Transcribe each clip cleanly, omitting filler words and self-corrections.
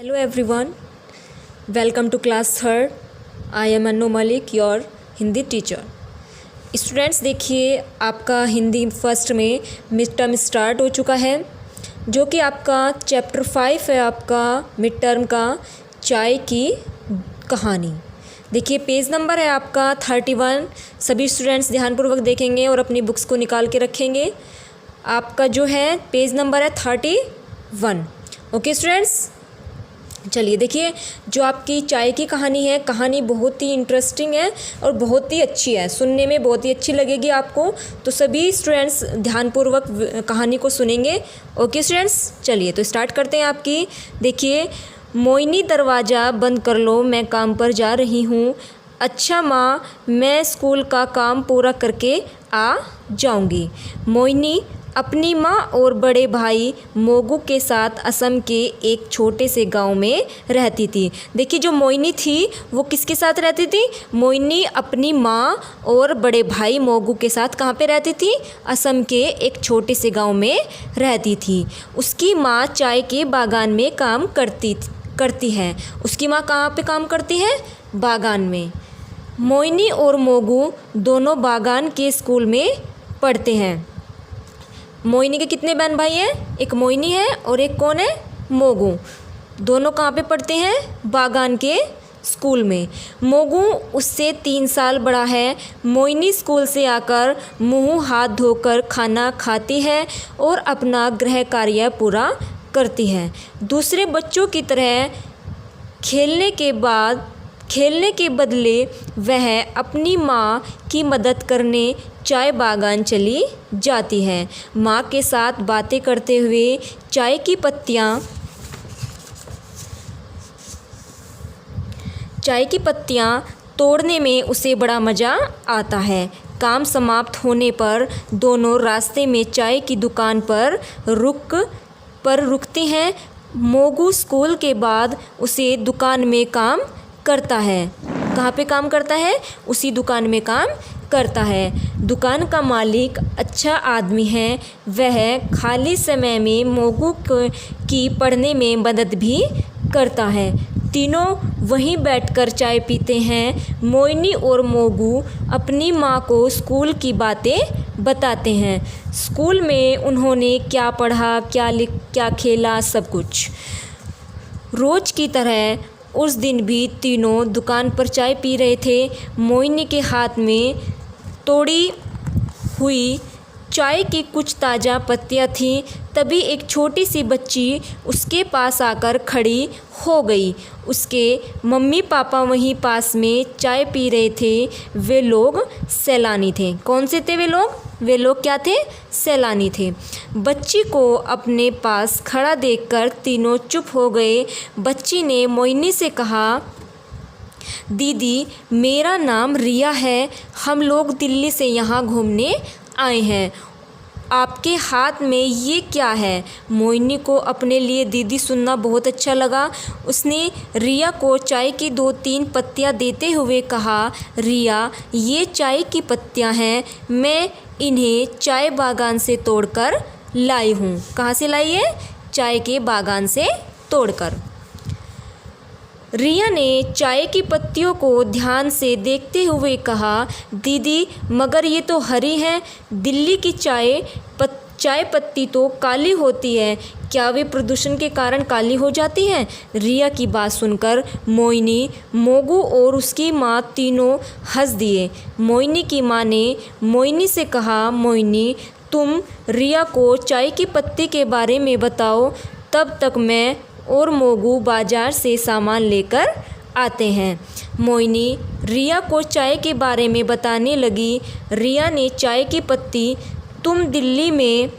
Hello everyone, welcome to class third. I am Annu Malik, your Hindi teacher. Students देखिए, आपका Hindi first में mid term start हो चुका है, जो कि आपका चैप्टर 5 है, आपका मिड टर्म का चाय की कहानी. देखिए पेज नंबर है आपका 31. सभी स्टूडेंट्स ध्यानपूर्वक देखेंगे और अपनी बुक्स को निकाल के रखेंगे. आपका जो है पेज नंबर है 31. ओके स्टूडेंट्स, चलिए देखिए, जो आपकी चाय की कहानी है, कहानी बहुत ही इंटरेस्टिंग है और बहुत ही अच्छी है, सुनने में बहुत ही अच्छी लगेगी आपको. तो सभी स्टूडेंट्स ध्यानपूर्वक कहानी को सुनेंगे. ओके स्टूडेंट्स, चलिए तो स्टार्ट करते हैं आपकी. देखिए, मोइनी दरवाज़ा बंद कर लो, मैं काम पर जा रही हूँ. अच्छा माँ, मैं स्कूल का काम पूरा करके आ जाऊँगी. मोइनी अपनी माँ और बड़े भाई मोगू के साथ असम के एक छोटे से गांव में रहती थी. देखिए, जो मोइनी थी वो किसके साथ रहती थी? मोइनी अपनी माँ और बड़े भाई मोगू के साथ कहाँ पे रहती थी? असम के एक छोटे से गांव में रहती थी. उसकी माँ चाय के बागान में काम करती है. उसकी माँ कहाँ पे काम करती है? बागान में. मोइनी और मोगू दोनों बागान के स्कूल में पढ़ते हैं. मोइनी के कितने बहन भाई हैं? एक मोइनी है और एक कौन है? मोगू. दोनों कहाँ पे पढ़ते हैं? बागान के स्कूल में. मोगू उससे 3 साल बड़ा है. मोइनी स्कूल से आकर मुंह हाथ धोकर खाना खाती है और अपना गृह कार्य पूरा करती है. दूसरे बच्चों की तरह खेलने के बदले वह अपनी माँ की मदद करने चाय बागान चली जाती है. माँ के साथ बातें करते हुए चाय की पत्तियाँ तोड़ने में उसे बड़ा मज़ा आता है. काम समाप्त होने पर दोनों रास्ते में चाय की दुकान पर रुकते हैं. मोगू स्कूल के बाद उसे दुकान में काम करता है. कहाँ पे काम करता है? उसी दुकान में काम करता है. दुकान का मालिक अच्छा आदमी है. वह खाली समय में मोगू की पढ़ने में मदद भी करता है. तीनों वहीं बैठकर चाय पीते हैं. मोइनी और मोगू अपनी माँ को स्कूल की बातें बताते हैं. स्कूल में उन्होंने क्या पढ़ा, क्या खेला, सब कुछ. रोज़ की तरह उस दिन भी तीनों दुकान पर चाय पी रहे थे. मोइनी के हाथ में तोड़ी हुई चाय की कुछ ताज़ा पत्तियाँ थीं. तभी एक छोटी सी बच्ची उसके पास आकर खड़ी हो गई. उसके मम्मी पापा वहीं पास में चाय पी रहे थे. वे लोग सैलानी थे. कौन से थे वे लोग? वे लोग क्या थे? सैलानी थे. बच्ची को अपने पास खड़ा देखकर तीनों चुप हो गए. बच्ची ने मोइनी से कहा, दीदी, मेरा नाम रिया है. हम लोग दिल्ली से यहाँ घूमने आए हैं. आपके हाथ में ये क्या है? मोइनी को अपने लिए दीदी सुनना बहुत अच्छा लगा. उसने रिया को चाय की 2-3 पत्तियाँ देते हुए कहा, रिया, ये चाय की पत्तियाँ हैं. मैं इन्हें चाय बागान से तोड़कर लाई हूँ. कहाँ से लाई है? चाय के बागान से तोड़कर. रिया ने चाय की पत्तियों को ध्यान से देखते हुए कहा, दीदी, मगर ये तो हरी हैं. दिल्ली की चाय पत्ती तो काली होती है. क्या वे प्रदूषण के कारण काली हो जाती हैं? रिया की बात सुनकर मोइनी, मोगू और उसकी माँ तीनों हंस दिए. मोइनी की माँ ने मोइनी से कहा, मोइनी, तुम रिया को चाय की पत्ती के बारे में बताओ, तब तक मैं और मोगू बाजार से सामान लेकर आते हैं. मोइनी रिया को चाय के बारे में बताने लगी. रिया ने चाय की पत्ती तुम दिल्ली में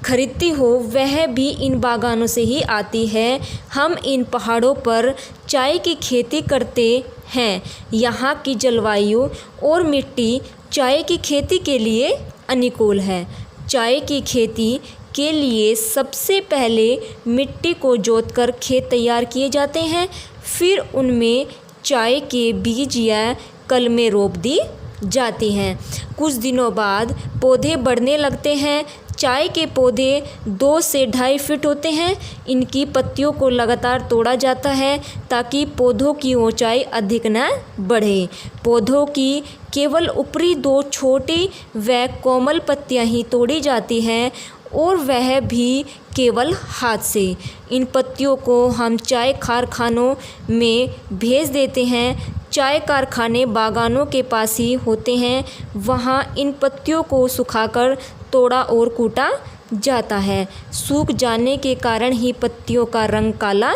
खरीदती हो, वह भी इन बागानों से ही आती है. हम इन पहाड़ों पर चाय की खेती करते हैं. यहाँ की जलवायु और मिट्टी चाय की खेती के लिए अनुकूल है. चाय की खेती के लिए सबसे पहले मिट्टी को जोतकर खेत तैयार किए जाते हैं. फिर उनमें चाय के बीज या कलमें रोप दी जाती हैं. कुछ दिनों बाद पौधे बढ़ने लगते हैं. चाय के पौधे 2 से 2.5 फीट होते हैं। इनकी पत्तियों को लगातार तोड़ा जाता है ताकि पौधों की ऊंचाई अधिक न बढ़े। पौधों की केवल ऊपरी 2 छोटी व कोमल पत्तियां ही तोड़ी जाती हैं और वह भी केवल हाथ से। इन पत्तियों को हम चाय कारखानों में भेज देते हैं। चाय कारखाने बागानों के पास ही होते हैं। वहाँ इन पत्तियों को सुखाकर तोड़ा और कूटा जाता है। सूख जाने के कारण ही पत्तियों का रंग काला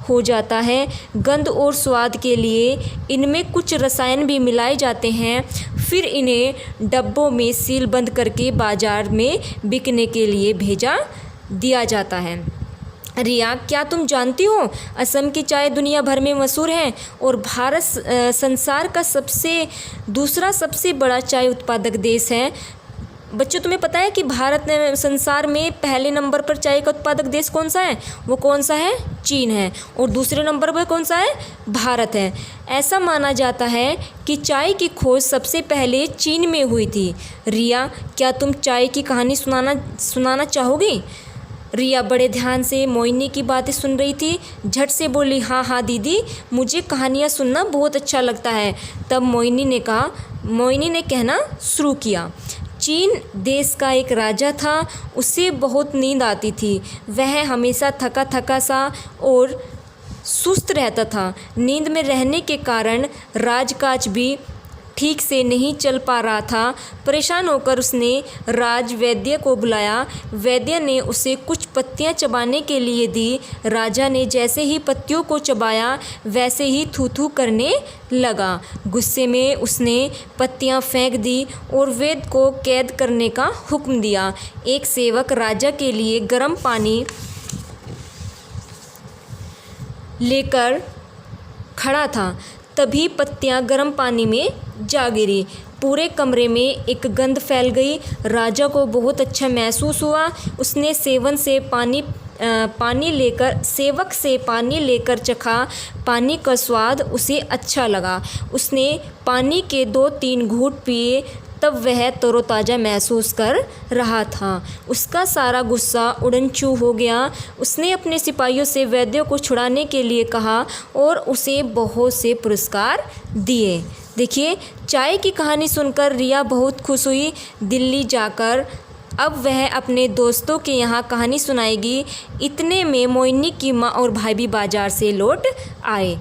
हो जाता है। गंध और स्वाद के लिए इनमें कुछ रसायन भी मिलाए जाते हैं। फिर इन्हें डब्बों में सील बंद करके बाज़ार में बिकने के लिए भेजा दिया जाता है। रिया, क्या तुम जानती हो असम की चाय दुनिया भर में मशहूर है और भारत संसार का दूसरा सबसे बड़ा चाय उत्पादक देश है। बच्चों, तुम्हें पता है कि भारत संसार में पहले नंबर पर चाय का उत्पादक देश कौन सा है? वो कौन सा है? चीन है। और दूसरे नंबर पर कौन सा है? भारत है। ऐसा माना जाता है कि चाय की खोज सबसे पहले चीन में हुई थी। रिया, क्या तुम चाय की कहानी सुनाना चाहोगी? रिया बड़े ध्यान से मोहिनी की बातें सुन रही थी। झट से बोली, हाँ हाँ दीदी, मुझे कहानियाँ सुनना बहुत अच्छा लगता है। तब मोहिनी ने कहना शुरू किया। चीन देश का एक राजा था। उसे बहुत नींद आती थी। वह हमेशा थका थका सा और सुस्त रहता था। नींद में रहने के कारण राजकाज भी ठीक से नहीं चल पा रहा था। परेशान होकर उसने राज वैद्य को बुलाया। वैद्य ने उसे कुछ पत्तियां चबाने के लिए दी। राजा ने जैसे ही पत्तियों को चबाया वैसे ही थू-थू करने लगा। गुस्से में उसने पत्तियां फेंक दी और वैद्य को कैद करने का हुक्म दिया। एक सेवक राजा के लिए गर्म पानी लेकर खड़ा था। तभी पत्तियां गर्म पानी में जा गिरी। पूरे कमरे में एक गंध फैल गई। राजा को बहुत अच्छा महसूस हुआ। उसने सेवक से पानी लेकर चखा। पानी का स्वाद उसे अच्छा लगा। उसने पानी के 2-3 घूंट पिए। तब वह तरोताज़ा महसूस कर रहा था। उसका सारा गुस्सा उड़नछू हो गया। उसने अपने सिपाहियों से वैद्य को छुड़ाने के लिए कहा और उसे बहुत से पुरस्कार दिए। देखिए, चाय की कहानी सुनकर रिया बहुत खुश हुई। दिल्ली जाकर अब वह अपने दोस्तों के यहाँ कहानी सुनाएगी। इतने में मोहिनी की माँ और भाई भी बाजार से लौट आए।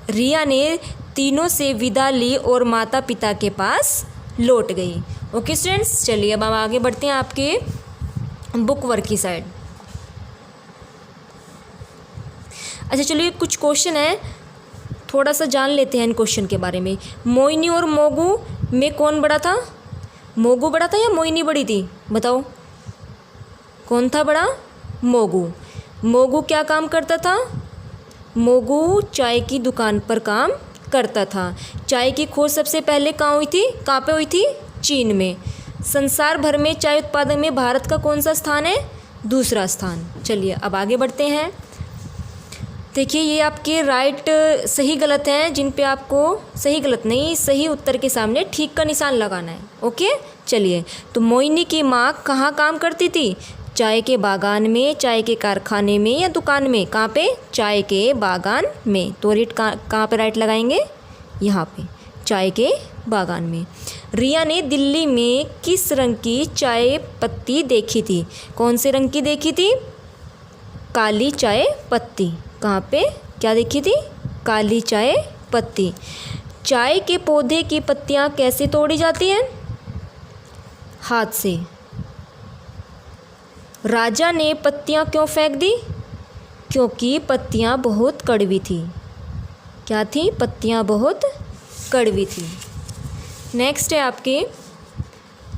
रिया ने तीनों से विदा ली और माता पिता के पास लौट गई। ओके स्टूडेंट्स, चलिए अब हम आगे बढ़ते हैं आपके बुक वर्क की साइड। अच्छा चलिए, कुछ क्वेश्चन है, थोड़ा सा जान लेते हैं इन क्वेश्चन के बारे में। मोहिनी और मोगू में कौन बड़ा था? मोगू बड़ा था या मोहिनी बड़ी थी? बताओ, कौन था बड़ा? मोगू। मोगू क्या काम करता था? मोगू चाय की दुकान पर काम करता था। चाय की खोज सबसे पहले कहाँ हुई थी? कहाँ पे हुई थी? चीन में। संसार भर में चाय उत्पादन में भारत का कौन सा स्थान है? दूसरा स्थान। चलिए अब आगे बढ़ते हैं। देखिए, ये आपके राइट सही गलत हैं, जिन पे आपको सही गलत नहीं, सही उत्तर के सामने ठीक का निशान लगाना है। ओके, चलिए। तो मोहिनी की माँ कहाँ काम करती थी? चाय के बागान में, चाय के कारखाने में या दुकान में? कहाँ पे? चाय के बागान में। तो रेट कहाँ पे राइट लगाएंगे? यहाँ पे, चाय के बागान में। रिया ने दिल्ली में किस रंग की चाय पत्ती देखी थी? कौन से रंग की देखी थी? काली चाय पत्ती। कहाँ पे क्या देखी थी? काली चाय पत्ती। चाय के पौधे की पत्तियाँ कैसे तोड़ी जाती हैं? हाथ से। राजा ने पत्तियाँ क्यों फेंक दी? क्योंकि पत्तियाँ बहुत कड़वी थी। क्या थी? पत्तियाँ बहुत कड़वी थी। नेक्स्ट है आपके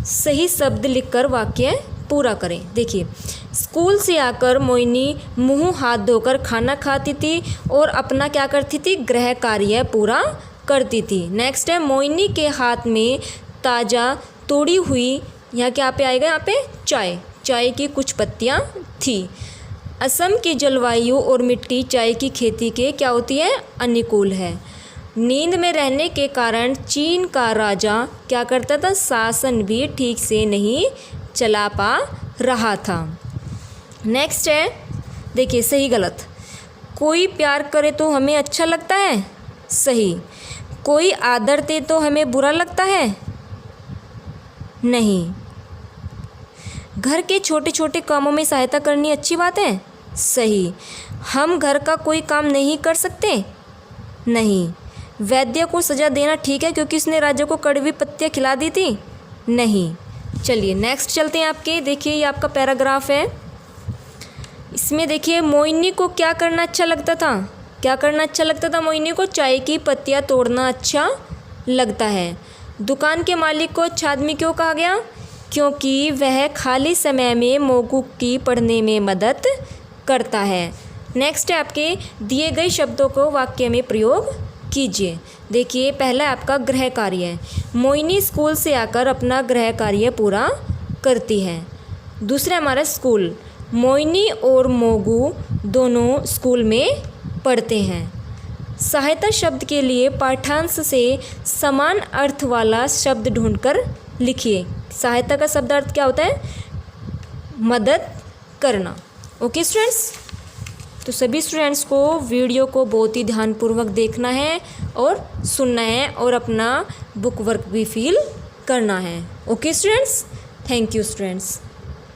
सही शब्द लिखकर वाक्य पूरा करें। देखिए, स्कूल से आकर मोहिनी मुंह हाथ धोकर खाना खाती थी और अपना क्या करती थी? गृह कार्य पूरा करती थी। नेक्स्ट है, मोहिनी के हाथ में ताज़ा तोड़ी हुई, यहाँ क्या पे आएगा? यहाँ पे चाय की कुछ पत्तियाँ थी। असम की जलवायु और मिट्टी चाय की खेती के क्या होती है? अनुकूल है। नींद में रहने के कारण चीन का राजा क्या करता था? शासन भी ठीक से नहीं चला पा रहा था। नेक्स्ट है, देखिए सही गलत। कोई प्यार करे तो हमें अच्छा लगता है, सही। कोई आदर दे तो हमें बुरा लगता है, नहीं। घर के छोटे छोटे कामों में सहायता करनी अच्छी बात है, सही। हम घर का कोई काम नहीं कर सकते, नहीं। वैद्य को सज़ा देना ठीक है क्योंकि उसने राजा को कड़वी पत्तियाँ खिला दी थी, नहीं। चलिए नेक्स्ट चलते हैं आपके। देखिए ये आपका पैराग्राफ है। इसमें देखिए मोहिनी को क्या करना अच्छा लगता था। क्या करना अच्छा लगता था मोहिनी को? चाय की पत्तियाँ तोड़ना अच्छा लगता है। दुकान के मालिक को अच्छा आदमी क्यों कहा गया? क्योंकि वह खाली समय में मोगू की पढ़ने में मदद करता है। नेक्स्ट है आपके, दिए गए शब्दों को वाक्य में प्रयोग कीजिए। देखिए पहला आपका गृह कार्य है। मोहिनी स्कूल से आकर अपना गृह कार्य पूरा करती है। दूसरा हमारा स्कूल, मोहिनी और मोगू दोनों स्कूल में पढ़ते हैं। सहायता शब्द के लिए पाठ्यांश से समान अर्थ वाला शब्द ढूंढकर लिखिए। सहायता का शब्द अर्थ क्या होता है? मदद करना। ओके स्टूडेंट्स, तो सभी स्टूडेंट्स को वीडियो को बहुत ही ध्यानपूर्वक देखना है और सुनना है और अपना बुक वर्क भी फिल करना है। Okay students, thank you students.